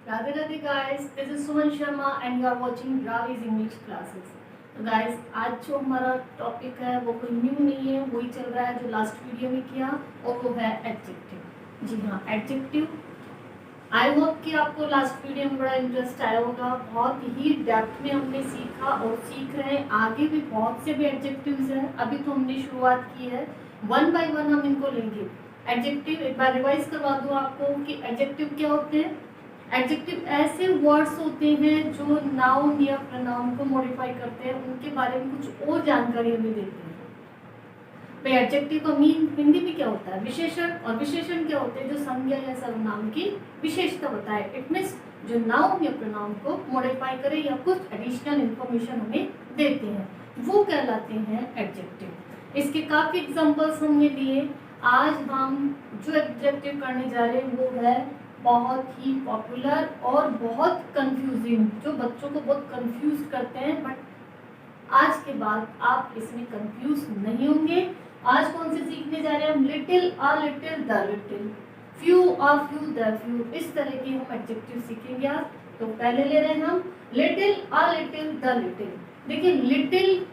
Radhe Radhe guys, this is Suman Sharma and you are watching Ravi's English classes. तो guys आज जो हमारा topic है वो कोई न्यू नहीं है, वही चल रहा है जो लास्ट वीडियो में किया, और वो है एडजेक्टिव। जी हाँ, एडजेक्टिव। आई होप कि आपको लास्ट वीडियो में बड़ा इंटरेस्ट आया होगा। बहुत ही डेप्थ में हमने सीखा और सीख रहे हैं। आगे भी बहुत से भी एडजेक्टिव्स हैं, अभी तो हमने शुरुआत की है। वन बाय वन हम इनको लेंगे। एडजेक्टिव एक बार रिवाइज करवा दूँ आपको कि एडजेक्टिव क्या होते हैं। एडजेक्टिव ऐसे वर्ड्स होते हैं जो नाउन या प्रोनाउन को मॉडिफाई करते हैं, उनके बारे में कुछ और जानकारी हमें देते हैं। भाई एडजेक्टिव का मीन हिंदी में क्या होता है? विशेषण। और विशेषण क्या होते हैं? जो संज्ञा या सर्वनाम की विशेषता बताए। इट मीन्स जो नाउन या प्रोनाउन को मॉडिफाई करे या कुछ एडिशनल इंफॉर्मेशन हमें देते हैं, वो कहलाते हैं एडजेक्टिव। इसके काफी एग्जांपल्स हमने लिए। आज हम जो एडजेक्टिव करने जा रहे हैं वो है बहुत ही पॉपुलर और बहुत कंफ्यूजिंग, जो बच्चों को बहुत कंफ्यूज करते हैं, बट आज के बाद आप इसमें कंफ्यूज नहीं होंगे। आज कौन से सीखने जा रहे हैं हम? Little, a little, the little, few, a few, the few, इस तरह के हम एडजेक्टिव सीखेंगे आज। तो पहले ले रहे हैं हम little, a little, the little. देखिए लिटिल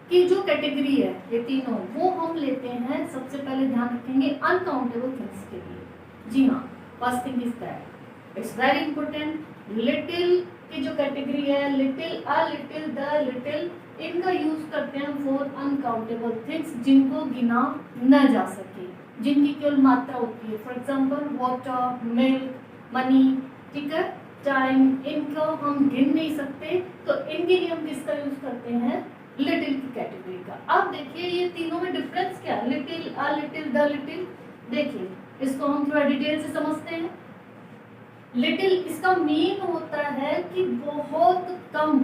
की जो कैटेगरी है, ये तीनों, वो हम लेते हैं सबसे पहले ध्यान रखेंगे अनकाउंटेबल थिंग्स के लिए। जी हाँ, first thing is that it's very important. Little की जो कैटेगरी है, little, a little, the little, इनका यूज करते हैं फॉर अनकाउंटेबल थिंग्स, जिनको गिना न जा सके, जिनकी केवल मात्रा होती है। For example water, milk, money, ठीक है, टाइम, इनको हम गिन नहीं सकते, तो इनके लिए हम किसका यूज करते हैं? लिटिल की कैटेगरी का। अब देखिए ये तीनों में डिफरेंस क्या है? Little, a little, the little. देखिए इसको हम थोड़ा डिटेल से समझते हैं। लिटिल, इसका मीन होता है कि बहुत कम,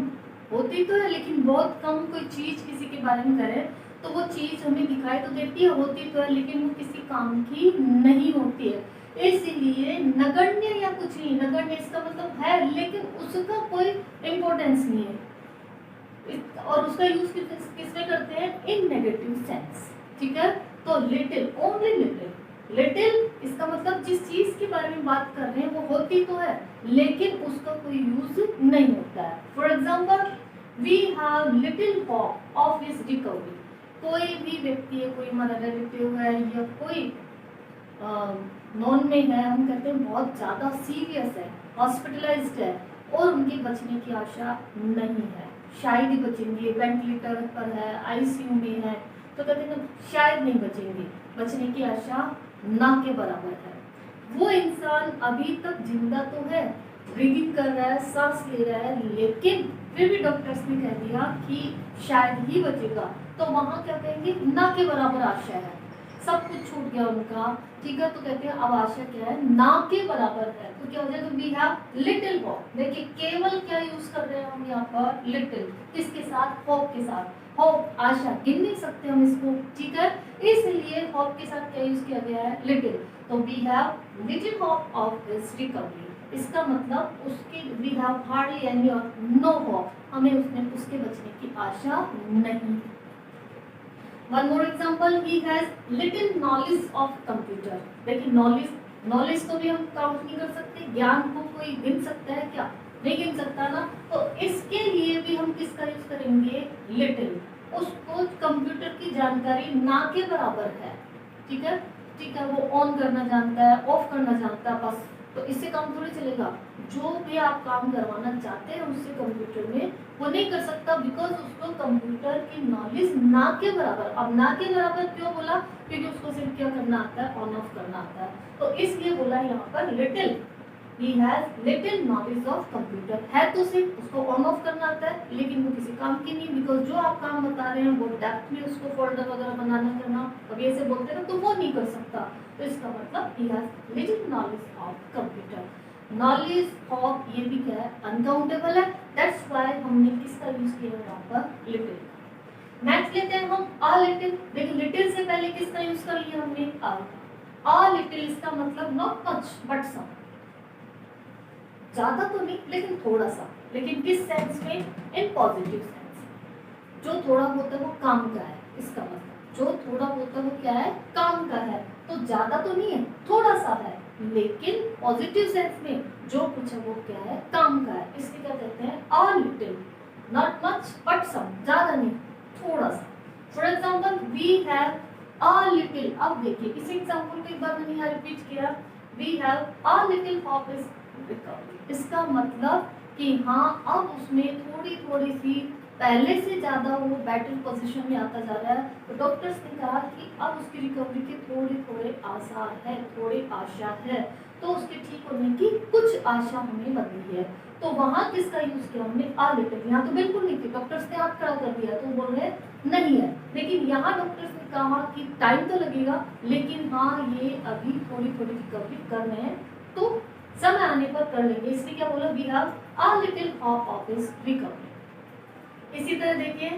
होती तो है लेकिन बहुत कम कोई चीज किसी के बारे में करें तो वो चीज हमें दिखाई तो देती है, होती तो है, लेकिन वो किसी काम की नहीं होती है। इसलिए नगण्य या कुछ नहीं, नगण्य इसका मतलब है लेकिन उसका कोई इम्पोर्टेंस नहीं है, और उसका यूज किसमें करते हैं? इन नेगेटिव सेंस, ठीक है। तो लिटिल, ओनली लिटिल। लिटिल इसका मतलब जिस चीज के बारे में बात कर रहे हैं वो होती तो है लेकिन उसका कोई यूज नहीं होता है। For example we have little hope of his recovery. कोई भी व्यक्ति है, कोई हमारा रिलेटिव है या कोई नॉन में है, हम कहते हैं बहुत ज्यादा सीरियस है, हॉस्पिटलाइज्ड है और उनके बचने की आशा नहीं है, शायद ही बचेंगे, वेंटिलेटर पर है, आईसीयू में है, तो कहते हैं शायद नहीं बचेंगे, बचने की आशा ना के बराबर है। वो इंसान अभी तक जिंदा तो है, ब्रीदिंग कर रहा है, सांस ले रहा है, लेकिन फिर भी डॉक्टर्स ने कह दिया कि शायद ही बचेगा, तो वहां क्या कहेंगे? ना के बराबर आशा है, सब कुछ छूट गया उनका, ठीक है। तो कहते हैं अब आशा क्या है? ना के बराबर है। तो क्या हो जाएगा? We have little hope. देखिए केवल क्या यूज कर रहे हैं हम यहाँ पर? लिटिल, किसके साथ? होप के साथ। होप, आशा, गिन नहीं सकते हम इसको, ठीक है, इसलिए होप के साथ क्या यूज किया गया है? लिटिल। तो we have little hope of his recovery. इसका मतलब उसकी, वी हैव हार्डली एनी और नो होप, हमें उसके बचने की आशा नहीं। One more example, he has little knowledge of computer। देखिए नॉलेज को भी हम काउंट नहीं कर सकते, ज्ञान को कोई गिन सकता है क्या? नहीं गिन सकता ना। तो इसके लिए भी हम किसका यूज करेंगे? लिटिल। उसको कंप्यूटर की जानकारी ना के बराबर है, ठीक है, ठीक है, वो ऑन करना जानता है, ऑफ करना जानता है, बस। तो इससे काम थोड़ी चलेगा। जो भी आप काम करवाना चाहते हैं उससे कंप्यूटर में, वो नहीं कर सकता बिकॉज उसको कंप्यूटर की नॉलेज ना के बराबर। अब ना के बराबर क्यों बोला? क्योंकि उसको सिर्फ क्या करना आता है? ऑन ऑफ करना आता है, तो इसलिए बोला यहाँ पर little. He has little knowledge of computer, है तो सिर्फ उसको ऑन ऑफ करना आता है लेकिन वो किसी काम की नहीं, बिकॉज जो आप काम बता रहे हैं वो डेप्थ में उसको फोल्डर वगैरह बनाना करना, अब ऐसे बोलते हैं तो वो नहीं कर सकता। तो इसका मतलब he has little knowledge of computer. Knowledge of, ये भी क्या है? अनकाउंटेबल है, दैट्स व्हाई हमने किसका यूज किया यहाँ पर? लिटिल। नेक्स्ट लेते हैं हम अ लिटिल। देखिए लिटिल से पहले किसका यूज कर लिया हमने? अ लिटिल, इसका मतलब नॉट मच बट सम, ज्यादा तो नहीं लेकिन थोड़ा सा, लेकिन किस सेंस में? In positive sense. जो थोड़ा होता है वो काम का है, इसका मतलब जो थोड़ा होता है वो क्या है? काम का है। तो ज्यादा तो नहीं है, थोड़ा सा है, लेकिन पॉजिटिव सेंस में जो कुछ है वो क्या है, काम का है, इसलिए क्या कहते हैं a little, not much but some, ज्यादा नहीं थोड़ा सा। For example we have a little, अब देखिए इस एग्जाम्पल को एक बार मैंने यहाँ रिपीट किया, we have a little of recovery, इसका मतलब कि हाँ अब उसमें थोड़ी थोड़ी सी पहले से ज्यादा वो बेटर पोजीशन में आता जा रहा है। तो डॉक्टर्स ने कहा कि अब उसकी रिकवरी के थोड़े थोड़े आसार है, थोड़े आशा है, तो उसके ठीक होने की कुछ आशा हमें बनी है। तो वहां किसका यूज किया हमने, आ लिटिल, यहाँ तो बिल्कुल नहीं थी, डॉक्टर्स ने हाथ खड़ा कर दिया तो बोल रहे नहीं है, लेकिन यहाँ डॉक्टर्स ने कहा कि टाइम तो लगेगा लेकिन हाँ ये अभी थोड़ी थोड़ी रिकवरी कर रहे हैं, तो समय आने पर कर लेंगे, इसलिए क्या बोला, we have a little hope of his recovery. इसी तरह देखिए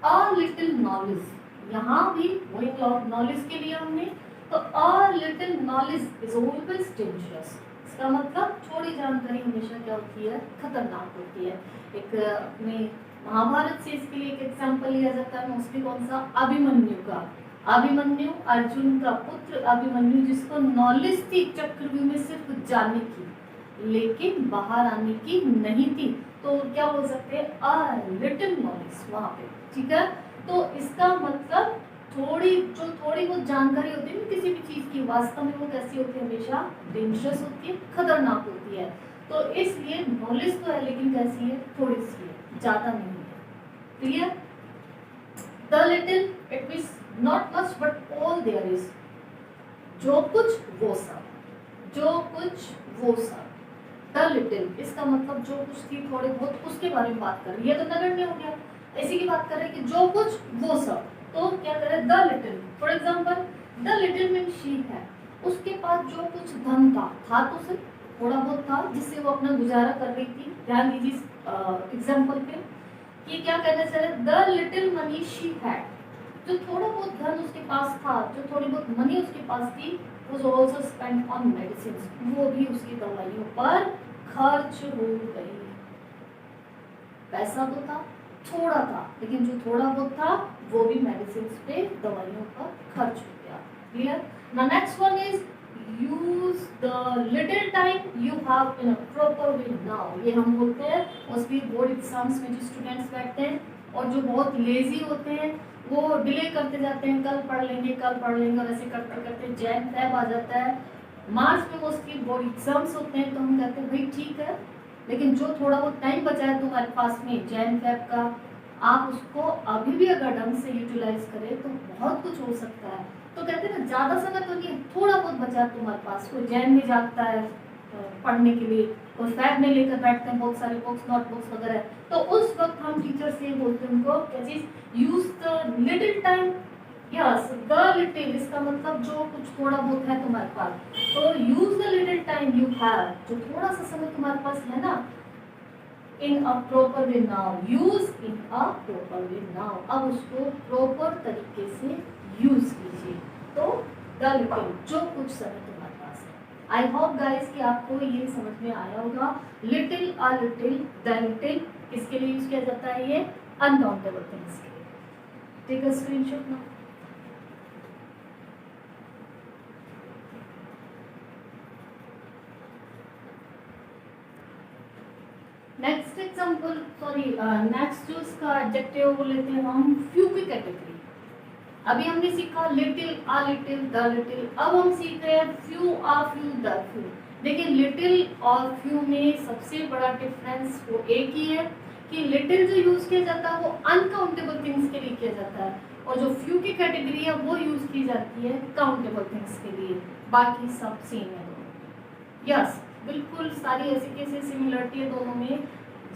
अ लिटिल नॉलेज, यहाँ भी वही नॉलेज के लिए हमने, तो a little knowledge is always dangerous, इसका मतलब थोड़ी जानकारी हमेशा क्या होती है, खतरनाक होती है। एक अपने महाभारत से इसके लिए एक एग्जांपल लिया जाता है मोस्टली, कौन सा, अभिमन्यु का। अभिमन्यु अर्जुन का पुत्र अभिमन्यु, जिसको नॉलेज थी चक्रव्यूह में सिर्फ जाने की लेकिन बाहर आने की नहीं थी, तो क्या बोल सकते हैं अ लिटिल नॉलेज वहां पे, ठीक है। तो इसका मतलब थोड़ी बहुत जानकारी होती है किसी भी चीज की, वास्तव में वो कैसी होती है, हमेशा डेंजरस होती है, खतरनाक होती है। तो इसलिए नॉलेज तो है लेकिन कैसी है, थोड़ी सी है, ज्यादा नहीं है, clear. The little it means not much but all there is, जो कुछ वो सब, जो कुछ वो सब। द लिटिल इसका मतलब जो कुछ थी थोड़े बहुत, उसके बारे में बात कर रही है, तो नगण्य हो गया, इसी की बात कर रहे हैं कि जो कुछ वो सब, तो क्या करे the little. For example the little mean she है, उसके पास जो कुछ धन था तो सिर्फ थोड़ा बहुत था जिससे वो अपना गुजारा कर रही थी। ध्यान दीजिए एग्जाम्पल पे कि क्या कहना चाह रहे, the little money she had, जो थोड़ा बहुत धन उसके पास था, जो थोड़ी बहुत मनी उसके पास थी, was also spent on medicines, वो भी उसकी दवाइयों पर खर्च हो गई। पैसा तो था, थोड़ा था, लेकिन जो थोड़ा बहुत था वो भी मेडिसिन पे, दवाइयों पर खर्च हो गया, clear. Now next one is use the little time you have in a proper way now, ये हम बोलते हैं मोस्टली बोर्ड एग्जाम्स में जो स्टूडेंट्स बैठते हैं और जो बहुत लेजी होते हैं वो डिले करते जाते हैं, कल पढ़ लेंगे और ऐसे करते करते जैन फैब आ जाता है, मार्च में मोस्टली बोर्ड एग्जाम्स होते हैं, तो हम कहते हैं भाई ठीक है, लेकिन जो थोड़ा बहुत टाइम बचा है तुम्हारे पास में जैन फैब का, आप उसको अभी भी अगर ढंग से यूटिलाइज करें तो बहुत कुछ हो सकता है। तो कहते हैं ना ज्यादा समय तो नहीं, थोड़ा बहुत बचा है तुम्हारे पास, कोई जैन में जाता है पढ़ने के लिए, कोई फैब में लेकर बैठते हैं बहुत सारे बुक्स नोटबुक्स वगैरह, तो उस वक्त हम टीचर से बोलते हैं उनको क्या चीज, use the little time, yes the little, इसका मतलब जो कुछ थोड़ा बहुत है तुम्हारे पास, तो use the little time you have, जो थोड़ा सा समय तुम्हारे पास है ना, in a proper way now, use in a proper way now, अब उसको प्रॉपर तरीके से यूज कीजिए। तो द लिटिल, जो कुछ समय तुम्हारे पास है। आई होप गाइस कि आपको ये समझ में आया होगा। Little, a little, the little किसके लिए यूज किया जाता है, ये अनकाउंटेबल थिंग्स के लिए। Take a screenshot now. Next example, next जो इसका एडजेक्टिव वो लेते हैं हम फ्यू की कैटेगरी। अभी हमने सीखा little, a little, the little, अब हम सीख रहे हैं few, a few, the few. देखिए लिटिल और फ्यू में सबसे बड़ा डिफरेंस वो एक ही है कि लिटिल जो यूज किया जाता है वो अनकाउंटेबल थिंग्स के लिए किया जाता है, और जो फ्यू की कैटेगरी है वो यूज की जाती है काउंटेबल थिंग्स के लिए, बाकी सब सेम है दोनों। यस बिल्कुल सारी ऐसी कैसी सिमिलरिटी है दोनों में,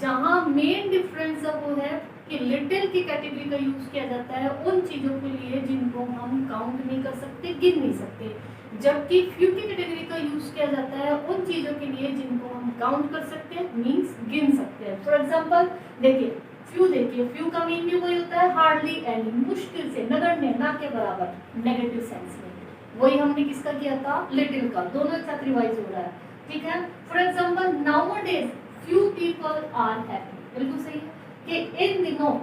जहां मेन डिफरेंस वो है कि लिटिल की कैटेगरी का यूज किया जाता है उन चीजों के लिए जिनको हम काउंट नहीं कर सकते, गिन नहीं सकते, जबकि फ्यू की कैटेगरी का यूज किया जाता है उन चीजों के लिए जिनको हम काउंट कर सकते हैं, मींस गिन सकते हैं। फॉर एग्जांपल देखिए फ्यू का मीन भी वही होता है हार्डली एनी, मुश्किल से, नगण्य, ना के बराबर, नेगेटिव सेंस में। वही हमने किसका किया था, लिटिल का, दोनों एक साथ रिवाइज हो रहा है, ठीक है। For example nowadays few people are happy, बिल्कुल सही है कि इन दिनों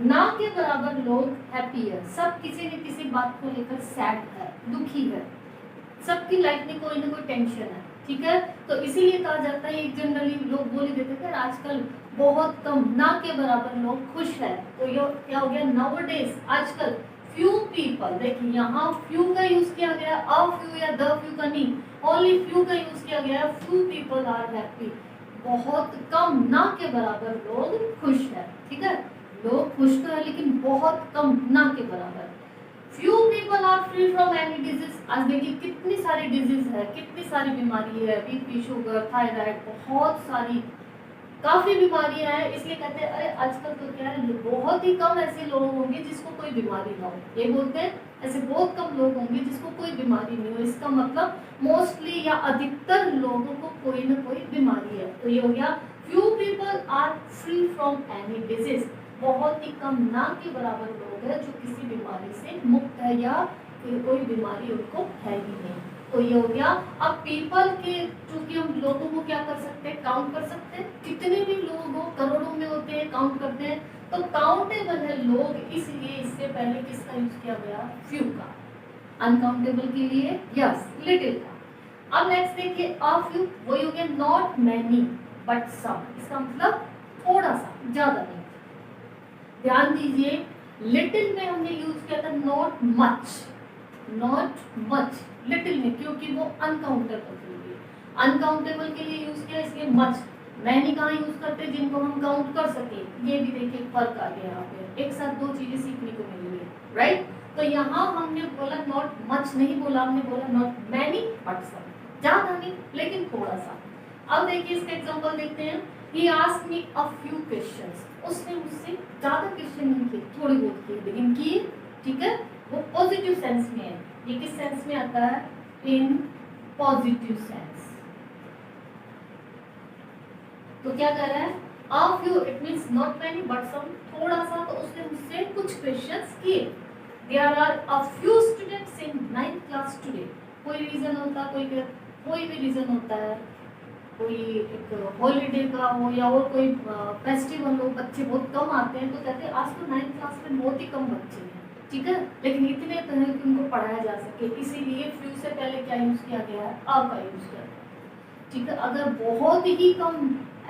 ना के बराबर लोग हैप्पी है, सब किसी न किसी बात को लेकर सैड है, दुखी है, सबकी लाइफ में कोई ना कोई टेंशन है, ठीक है। तो इसीलिए कहा जाता है, एक जनरली लोग बोल ही देते थे आजकल बहुत कम, ना के बराबर लोग खुश है। तो ये क्या हो गया, नाउअडेज, आजकल फ्यू पीपल, देखिए यहाँ फ्यू का यूज किया गया, अ फ्यू या द फ्यू का नहीं, ओनली फ्यू का यूज किया गया है। फ्यू पीपल आर हैप्पी, बहुत कम, ना के बराबर लोग खुश है, ठीक है। लोग खुश तो है लेकिन बहुत कम, ना के बराबर। Few people are free from any disease, आज देखिए कितनी सारी डिजीज है, कितनी सारी बीमारी है, बीपी, शुगर, थायराइड, बहुत सारी काफी बीमारियां हैं। इसलिए कहते हैं अरे आजकल तो क्या है, बहुत ही कम ऐसे लोग होंगे जिसको कोई बीमारी ना हो, ये बोलते हैं ऐसे बहुत कम लोग होंगे जिसको कोई बीमारी नहीं हो। इसका मतलब मोस्टली या अधिकतर लोगों को कोई ना कोई बीमारी है। तो ये हो गया few people are free from any disease, बहुत ही कम, ना के बराबर लोग हैं जो किसी बीमारी से मुक्त है या कोई बीमारी उनको है ही नहीं। तो ये हो गया। अब पीपल के, चूंकि हम लोगों को क्या कर सकते हैं, काउंट कर सकते हैं, कितने भी लोग हो, करोड़ों में होते हैं, काउंट करते हैं, तो काउंटेबल है लोग, इसलिए इससे पहले किसका यूज किया गया, फ्यू का। अनकाउंटेबल के लिए यस, लिटिल का। अब नेक्स्ट देखिए अ फ्यू, वही हो गया नॉट मैनी बट सम, इसका मतलब थोड़ा सा, ज्यादा नहीं। ध्यान दीजिए लिटिल में हमने यूज किया था not much, not much little में, क्योंकि वो अनकाउंटेबल के लिए, अनकाउंटेबल के लिए यूज किया, इसलिए मच। मैनी कहाँ यूज करते, जिनको हम काउंट कर सके। ये भी देखिए फर्क आ गया यहाँ पे, एक साथ दो चीजें सीखने को मिली है, राइट। तो यहाँ हमने बोला नॉट मच नहीं बोला, हमने बोला नॉट मैनी बट सम, ज्यादा नहीं लेकिन थोड़ा सा। अब देखिए इसका एग्जांपल देखते हैं। He asked me a few questions, उसने मुझसे ज्यादा क्वेश्चन नहीं किए, थोड़ी बहुत किए लेकिन किए, ठीक है। वो पॉजिटिव सेंस में है, ये किस सेंस में आता है, इन पॉजिटिव सेंस। तो क्या कर रहा है, a few, it means not many but some, थोड़ा सा। तो उसने मुझसे कुछ क्वेश्चंस किए। There are a few students in 9th class today, कोई रीजन होता, कोई भी रीजन होता है, कोई एक हॉलीडे का हो या और कोई फेस्टिवल हो, बच्चे बहुत कम आते हैं, तो कहते हैं आज तो 9th क्लास में बहुत ही कम बच्चे हैं, ठीक है, लेकिन इतने तो हैं कि उनको पढ़ाया जा सके, इसीलिए फ्यू से पहले क्या यूज किया गया है, अ का यूज किया गया है, ठीक है। अगर बहुत ही कम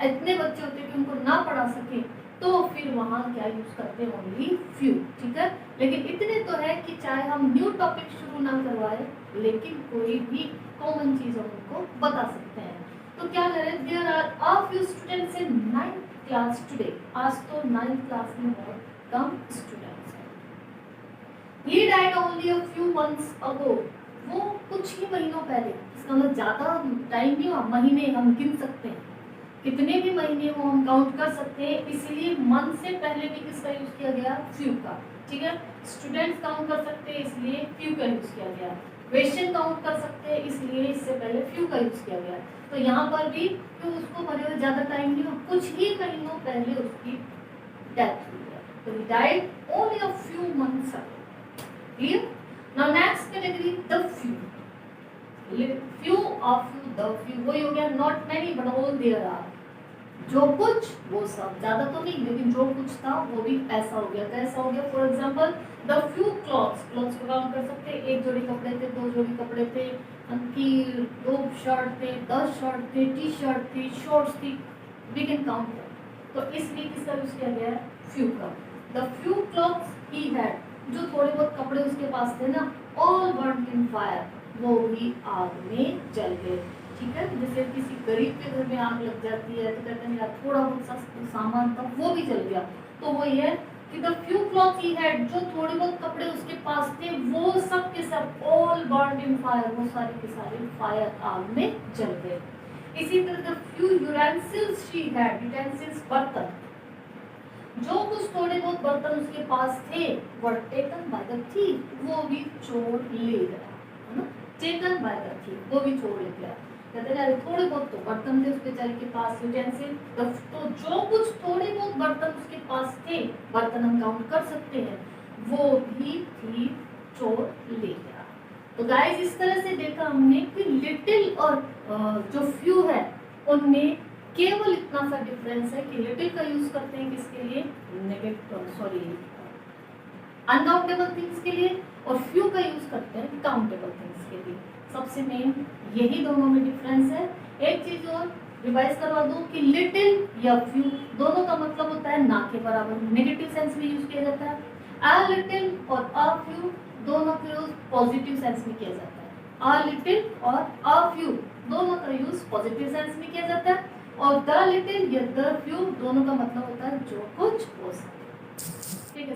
इतने बच्चे होते हैं कि उनको ना पढ़ा सके, तो फिर वहाँ क्या यूज करते हैं, ओनली फ्यू, ठीक है। लेकिन इतने तो है कि चाहे हम न्यू टॉपिक शुरू ना करवाए, लेकिन कोई भी कॉमन चीज हम उनको बता सकते हैं। तो क्या करें, there are a few students in 9th class today, आज तो 9th क्लास में बहुत कम स्टूडेंट्स हैं। He died only a few months ago, वो कुछ ही महीनों पहले, इसका मतलब ज्यादा टाइम नहीं हुआ, महीने हम गिन सकते हैं, कितने भी महीने हो हम काउंट कर सकते हैं, इसलिए मंथ से पहले भी किसका यूज किया गया, फ्यू का, ठीक है। स्टूडेंट्स काउंट कर सकते हैं इसलिए फ्यू का यूज किया गया, क्वेश्चन काउंट कर सकते हैं इसलिए इससे पहले फ्यू का यूज किया गया। तो यहाँ पर भी तो उसको मरे हुए ज्यादा टाइम नहीं हो, कुछ ही महीनों पहले उसकी डेथ हुई है, तो he died only a few months ago, clear. Now next category the few, few of few, the few, वही हो गया not many but all there are, जो कुछ वो सब, ज्यादा तो नहीं लेकिन जो कुछ था वो भी ऐसा हो गया, कैसा हो गया। For example the few clothes, clothes को काउंट कर सकते हैं, एक जोड़ी कपड़े थे, दो जोड़ी कपड़े थे, उनकी 2 शर्ट थे, 10 शर्ट थे, टी शर्ट थी, शॉर्ट्स थी, वी कैन काउंट। तो इसलिए किसका यूज किया गया है, फ्यू का। The few clothes he had, जो थोड़े बहुत कपड़े उसके पास थे ना, ऑल बर्न्ड इन फायर, वो भी आग में जल गए, ठीक है। जैसे किसी गरीब के घर में आग लग जाती है तो कहते हैं यार थोड़ा बहुत सा सामान था वो भी जल गया, तो वो ये कि the few cloth he had, जो थोड़े बहुत कपड़े उसके पास थे वो सब के सब ऑल बर्न्ड इन फायर, वो सारे के सारे फायर, आग में जल गए। इसी तरह the few utensils she had, utensils बर्तन, जो कुछ थोड़े बहुत बर्तन उसके पास थे, were taken by the thief, वो भी चोर ले गया, है ना, टेकन बाय द थीफ, वो भी चोर ले गया। कहते हैं थोड़े बहुत तो बर्तन थे उस बेचारे के पास, यूटेंसिल, तो जो कुछ थोड़े बहुत बर्तन उसके पास थे, बर्तन हम काउंट कर सकते हैं, वो भी थी चोर ले गया। तो गाइस इस तरह से देखा हमने कि लिटिल और जो फ्यू है उनमें केवल इतना सा डिफरेंस है कि लिटिल का यूज करते हैं किसके लिए, अनकाउंटेबल थिंग्स के लिए, और फ्यू का यूज करते हैं काउंटेबल थिंग्स के लिए। सबसे मेन यही दोनों में डिफरेंस है। एक चीज और रिवाइज करवा दूं कि लिटिल या फ्यू दोनों का मतलब होता है ना के बराबर, नेगेटिव सेंस में यूज किया जाता है। अ लिटिल और अ फ्यू दोनों का यूज पॉजिटिव सेंस में किया जाता है। अ लिटिल और अ फ्यू दोनों का यूज पॉजिटिव सेंस में किया जाता है, और द लिटिल या द फ्यू दोनों का मतलब होता है जो कुछ हो सके। ठीक है,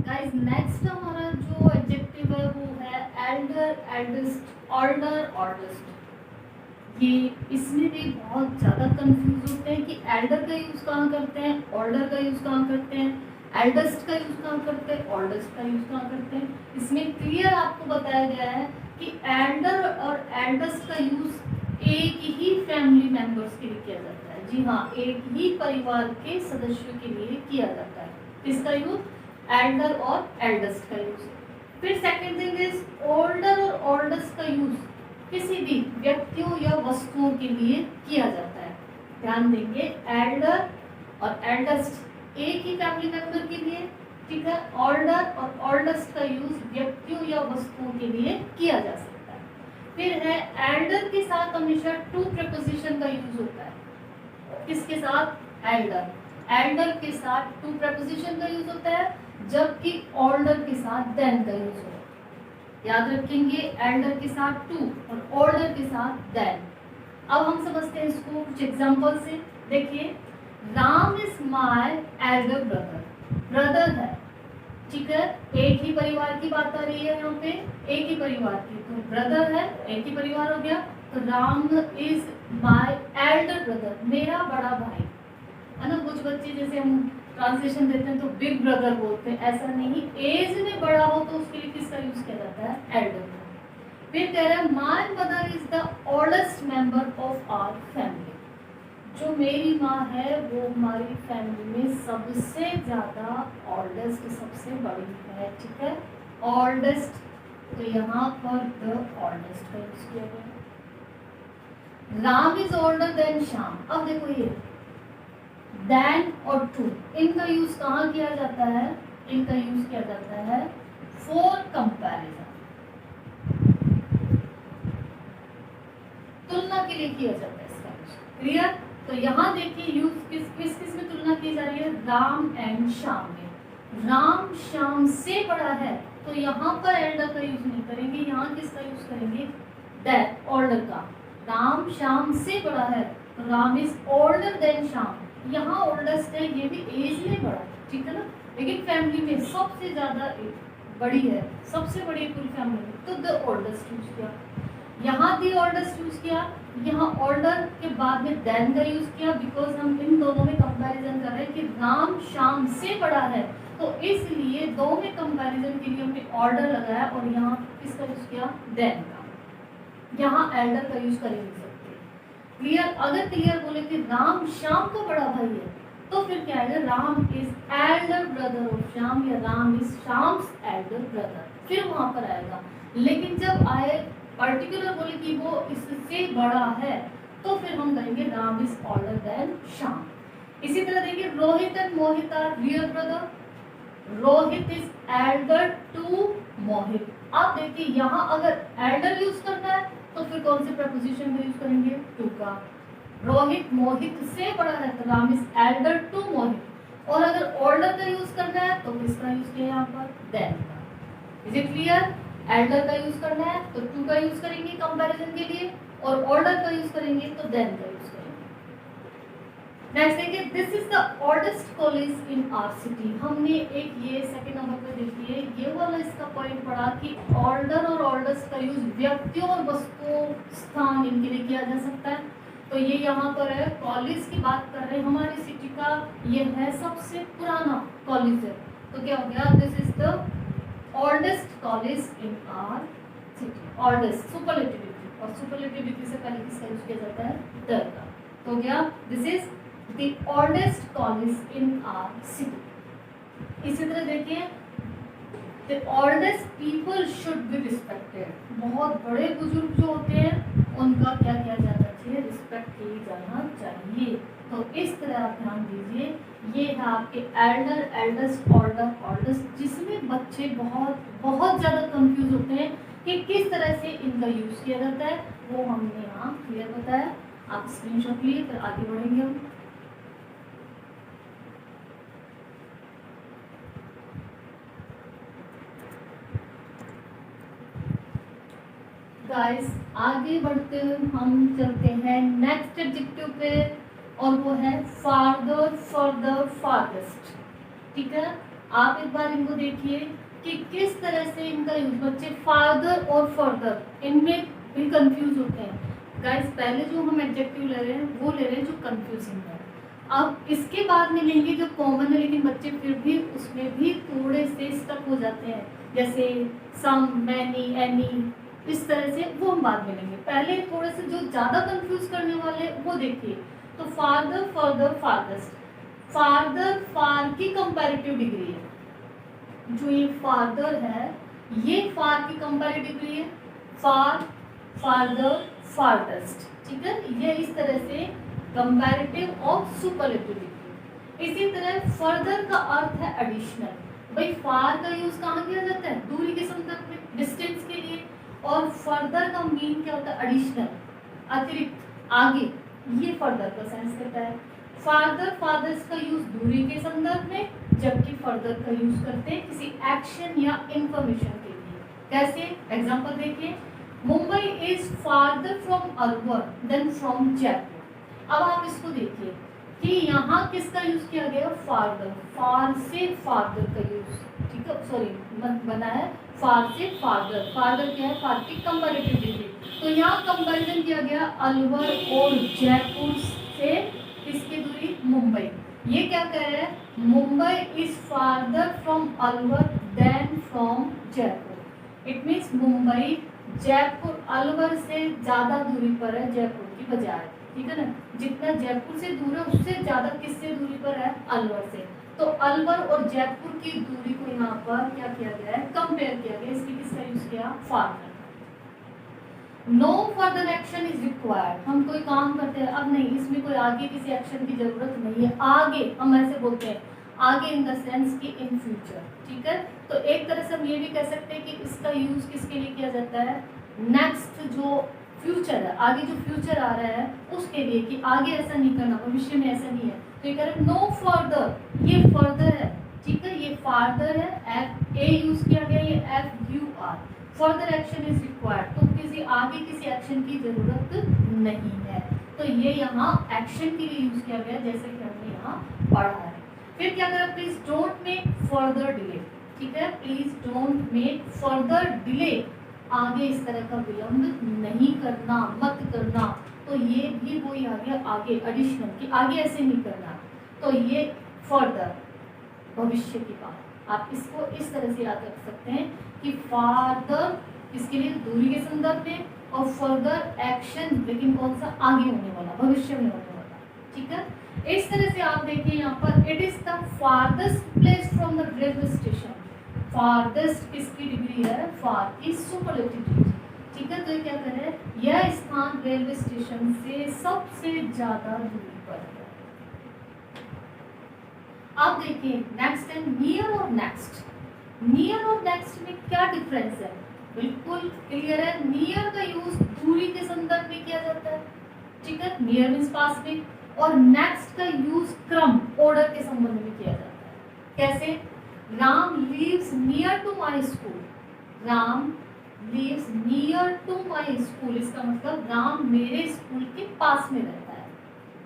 गाइस नेक्स्ट हमारा जो एडजेक्टिव है वो है एल्डर, एल्डेस्ट, ऑल्डर, ऑल्डेस्ट। ये इसमें भी बहुत ज़्यादा कंफ्यूज होते हैं कि एल्डर का यूज़ कहाँ करते हैं, ऑल्डर का यूज़ कहाँ करते हैं, एल्डेस्ट का यूज़ कहाँ करते हैं, ऑल्डेस्ट का यूज़ कहाँ करते हैं। इसमें क्लियर आपको बताया गया है कि एल्डर और एल्डेस्ट का यूज़ एक ही फैमिली मेंबर्स के लिए किया जाता है। जी हाँ, एक ही परिवार के सदस्यों के लिए किया जाता है। इसका यूज़ एल्डर और एल्डेस्ट का यूज़। फिर सेकेंड थिंग इज ओल्डर और ओल्डेस्ट का यूज़ किसी भी व्यक्तियों या वस्तुओं के लिए किया जाता है। ध्यान देंगे, एल्डर और एल्डेस्ट एक ही फैमिली मेंबर के लिए, ठीक है। ऑल्डर और ओल्डेस्ट का यूज व्यक्तियों या वस्तुओं के लिए किया जा सकता है। फिर है एल्डर के साथ हमेशा टू प्रपोजिशन का यूज होता है। किसके साथ? एल्डर। एल्डर के साथ टू प्रपोजिशन का यूज होता है, जबकि ओल्डर के साथ देन का यूज होता है। याद रखेंगे, एल्डर के साथ टू और ओल्डर के साथ देन। अब हम समझते हैं इसको कुछ एग्जांपल से। देखिए, Ram is my Elder brother. Brother है, ठीक है, एक ही परिवार की बात आ रही है यहाँ पे, एक ही परिवार की, तो ब्रदर है, एक ही परिवार हो गया। तो Ram is my Elder brother, मेरा बड़ा भाई है ना। कुछ बच्चे जैसे हम ट्रांसलेशन देते हैं तो बिग ब्रदर बोलते हैं, ऐसा नहीं। एज में बड़ा हो तो उसके लिए किसका यूज किया जाता है? एल्डर। फिर कह रहा है my mother is the oldest member of our family. जो मेरी माँ है वो हमारी फैमिली में सबसे ज्यादा ओल्डेस्ट, सबसे बड़ी है, ठीक है। ओल्डेस्ट, तो यहाँ पर द ओल्डेस्ट का यूज किया गया। Ram is older than Shyam. अब देखो ये देन और टू, इनका यूज कहाँ किया जाता है? इनका यूज किया जाता है फॉर कंपैरिजन, तुलना के लिए किया जाता है इसका यूज। क्लियर? तो यहाँ देखिए यूज किस में तुलना की जा रही है? राम एंड श्याम में। राम श्याम से बड़ा है तो यहाँ पर एल्डर का यूज नहीं करेंगे, यहाँ किसका यूज करेंगे? देन, ओल्डर का। राम श्याम से बड़ा है तो Ram is older than Shyam. यहाँ ओल्डेस्ट है, ये भी एज में बड़ा है, ठीक है ना, लेकिन फैमिली में सबसे ज्यादा बड़ी है, सबसे बड़ी पूरी फैमिली में, तो द ओल्डेस्ट यूज किया। यहाँ दी ओल्डेस्ट यूज किया, यहाँ ओल्डर के बाद में देन का यूज किया, बिकॉज हम इन दोनों में कंपैरिजन कर रहे हैं कि राम श्याम से बड़ा है, तो इसलिए दो में कंपैरिजन के लिए हमने ऑर्डर लगाया और यहाँ किसका यूज किया? देन का। यहाँ एल्डर का यूज कर नहीं सकते। क्लियर? अगर क्लियर बोले कि राम श्याम का बड़ा भाई है तो फिर क्या आएगा? Ram is elder brother of Shyam, या Ram is Shyam's elder brother, फिर वहां पर आएगा। लेकिन जब आए पर्टिकुलर बोले कि वो इससे बड़ा है तो फिर हम कहेंगे Ram is older than Shyam. इसी तरह देखिए, Rohit and Mohit are real brother. Rohit is elder to Mohit. आप देखिए यहाँ अगर एल्डर यूज करना है तो फिर कौन से प्रपोजिशन का यूज करेंगे? टू का। रोहित मोहित से बड़ा है तो राम इज एल्डर टू मोहित। और अगर ओल्डर का यूज करना है तो किसका यूज किया यहाँ पर? देन का। Is it clear? एल्डर का यूज करना है तो टू का यूज करेंगे कंपैरिजन के लिए, और ओल्डर का यूज करेंगे तो देन का यूज करेंगे। नेक्स्ट देखिए, this is the oldest college in our city. हमने एक ये सेकंड नंबर पे देखिए ये वाला इसका पॉइंट पढ़ा कि ऑल्डर और ओल्डेस्ट का यूज व्यक्तियों और वस्तुओं, स्थान, इनके लिए किया जा सकता है। तो ये यहाँ पर है, कॉलेज की बात कर रहे हैं, हमारी सिटी का ये है सबसे पुराना कॉलेज है, तो क्या हो गया? This is the oldest college in our city. Oldest superlative, और सुपरलेटिव से पहले किसका यूज किया जाता है? द का। तो क्या? This is the oldest college in our city। इसी तरह देखिए, the oldest people should be respected। बहुत बड़े बुजुर्ग जो होते हैं उनका क्या किया जाना चाहिए? रिस्पेक्ट किया जाना चाहिए। तो इस तरह आप ध्यान दीजिए, ये है आपके एल्डर, एल्डेस्ट, ऑल्डर, ऑल्डेस्ट, जिसमें बच्चे बहुत बहुत ज़्यादा कंफ्यूज होते हैं कि किस तरह से इनका यूज़ किया जाता है, वो हमने यहाँ क्लियर बताया। आप स्क्रीनशॉट लिए फिर आगे बढ़ेंगे हम। गाइस आगे बढ़ते हुए हम चलते हैं नेक्स्ट एडजेक्टिव पे, और वो है फार्दर, फर्दर, फारदेस्ट। ठीक है, आप एक बार इनको देखिए कि किस तरह से इनका यूज, बच्चे फार्दर और फर्दर इनमें भी कंफ्यूज होते हैं। गाइस पहले जो हम एडजेक्टिव ले रहे हैं वो ले रहे हैं जो कंफ्यूजिंग है, अब इसके बाद में लेंगे जो कॉमन है, लेकिन बच्चे फिर भी उसमें भी थोड़े से स्टक हो जाते हैं, जैसे सम, मैनी, एनी, इस तरह से, वो हम बाद में लेंगे। पहले थोड़े से जो ज़्यादा कंफ्यूज करने वाले वो देखिए। तो फार्दर, फर्दर, फारदेस्ट। फार्दर फार की कंपैरेटिव डिग्री है, जो ये फार्दर है ये फार की कंपैरेटिव डिग्री है, फार, फार्दर, फारदेस्ट। ठीक है, ये इस तरह से कंपैरेटिव और सुपरलेटिव डिग्री। इसी तरह फर्दर का अर्थ है एडिशनल। भाई फार का यूज कहाँ किया जाता है? दूरी के संदर्भ में, डिस्टेंस के लिए। और फर्दर का मीन क्या होता है? एडिशनल, अतिरिक्त, आगे, ये फर्दर का सेंस करता है। फार्दर, फारदेस्ट का यूज दूरी के संदर्भ में, जबकि फर्दर का यूज करते हैं किसी एक्शन या इंफॉर्मेशन के लिए। कैसे? एग्जांपल देखिए, Mumbai is farther from Alwar than from Jaipur. अब आप इसको देखिए कि यहाँ किसका यूज किया गया? फार्दर, फार से फार्दर का यूज, ठीक है, सॉरी बना है फार से फार्दर। फार्दर क्या है? फार की कंपैरेटिव डिग्री। तो यहाँ कंपैरिजन किया गया अलवर और जयपुर से, किसकी दूरी? मुंबई। ये क्या कह रहा है? Mumbai is farther from Alwar than from Jaipur. It means Mumbai Jaipur, Alwar से ज्यादा दूरी पर है जयपुर की बजाय। ठीक है ना, जितना जयपुर से दूर है उससे ज्यादा किससे दूरी पर है? अलवर से। तो अलवर और जयपुर की दूरी को यहाँ पर क्या किया गया है? कंपेयर किया गया। इसलिए किसका यूज किया? Farther. No further action is required. हम कोई काम करते हैं, अब नहीं, इसमें कोई आगे किसी एक्शन की जरूरत नहीं है। आगे हम ऐसे बोलते हैं, आगे इन द सेंस की इन फ्यूचर। ठीक है, तो एक तरह से हम ये भी कह सकते हैं कि इसका यूज किसके लिए किया जाता है? नेक्स्ट जो फ्यूचर है, आगे जो फ्यूचर आ रहा है उसके लिए, कि आगे ऐसा नहीं करना, भविष्य में ऐसा नहीं है। तो ये कह रहे नो फर्दर, ये फर्दर है। ठीक है, ये फार्दर है, एफ ए यूज किया गया, ये F U R. Further action is required, तो किसी आगे किसी एक्शन की जरूरत नहीं है। तो ये यहाँ एक्शन के लिए यूज किया गया, जैसे कि हमने यहाँ पढ़ा है। फिर क्या करें? Please don't make further delay. ठीक है, please don't make further delay, आगे इस तरह का विलंब नहीं करना, मत करना। तो ये भी वही आ गया आगे, एडिशनल, कि आगे ऐसे नहीं करना। तो ये फर्दर, भविष्य की बात। आप इसको इस तरह से याद रख सकते हैं कि फार्दर इसके लिए दूरी के संदर्भ में, और फर्दर एक्शन, लेकिन कौन सा? आगे होने वाला, भविष्य में होने वाला। ठीक है, इस तरह से आप देखिए यहाँ पर, it is the farthest place from the railway station. Farthest किसकी डिग्री है? फार की सुपरलेटिव डिग्री। ठीक है, तो ये क्या कह रहे हैं? यह स्थान रेलवे स्टेशन से सबसे ज्यादा दूरी पर है। अब देखिए नेक्स्ट है नियर और नेक्स्ट। नियर और नेक्स्ट में क्या डिफरेंस है? बिल्कुल क्लियर है। नियर का यूज दूरी के संदर्भ में किया जाता है। ठीक है, नियर मींस पास में, और नेक्स्ट का यूज क्रम, ऑर्डर के संबंध में किया जाता है। कैसे? Ram lives near to my school. Ram lives near to my school, इसका मतलब राम मेरे स्कूल के पास में रहता है।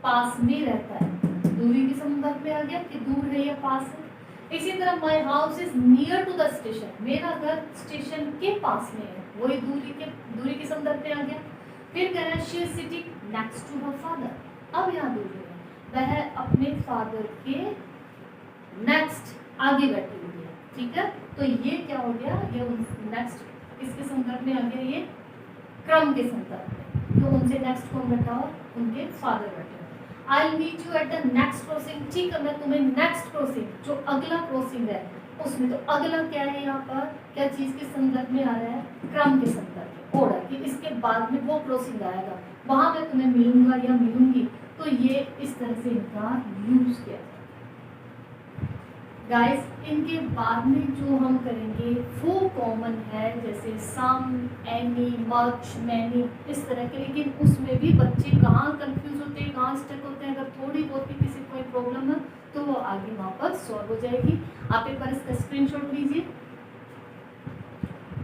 पास में रहता है, दूरी के संदर्भ में आ गया कि दूर है या पास है। इसी तरह my house is near to the station, मेरा घर स्टेशन के पास में है, वही दूरी के संदर्भ में आ गया। फिर कह रहा है she is sitting next to her father. अब यहाँ दूरी है, वह अपने फादर के नेक्स्ट आगे बैठी हुई है। ठीक है, तो ये क्या हो गया? ये नेक्स्ट इसके संदर्भ में आ गया, ये क्रम के संदर्भ में। तो उनसे नेक्स्ट कौन बैठा हो? उनके फादर बैठे। I meet you at the next crossing. ठीक है, मैं तुम्हें नेक्स्ट क्रॉसिंग, जो अगला क्रॉसिंग है, उसमें। तो अगला क्या है यहाँ पर, क्या चीज के संदर्भ में आ रहा है, क्रम के संदर्भ में, ऑर्डर कि इसके बाद में वो क्रॉसिंग आएगा, वहां पे तुम्हें मिलूंगा या मिलूंगी, तो ये इस तरह से इनका यूज किया जाता है। गाइस इनके बाद में जो हम करेंगे वो कॉमन है, जैसे सम, एनी, मच, मैनी, इस तरह के। लेकिन उसमें भी बच्चे कहाँ कंफ्यूज होते हैं, कहाँ स्टक होते हैं, अगर थोड़ी बहुत भी किसी को कोई प्रॉब्लम है तो वो आगे वहाँ पर सॉल्व हो जाएगी। आप एक बार इसका स्क्रीनशॉट लीजिए।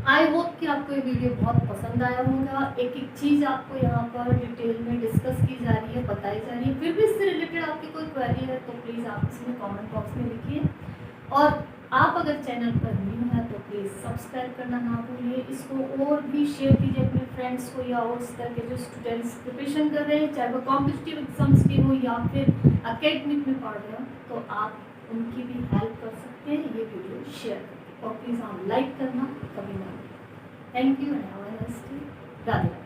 आई होप कि आपको ये वीडियो बहुत पसंद आया होगा। एक एक चीज़ आपको यहाँ पर डिटेल में डिस्कस की जा रही है, बताई जा रही है। फिर भी इससे रिलेटेड आपकी कोई क्वेरी है तो प्लीज़ आप इसमें कमेंट बॉक्स में लिखिए। और आप अगर चैनल पर न्यू है तो प्लीज़ सब्सक्राइब करना ना भूलिए। इसको और भी शेयर कीजिए अपने फ्रेंड्स को, या और इस तरह के जो स्टूडेंट्स प्रिपरेशन कर रहे हैं, चाहे वो कॉम्पिटिटिव एग्जाम्स के हो या फिर अकेडमिक में पढ़ रहे हो, तो आप उनकी भी हेल्प कर सकते हैं ये वीडियो शेयर करके। और प्लीज़ आप लाइक करना कभी ना। Thank you and have a nice day. Radhe.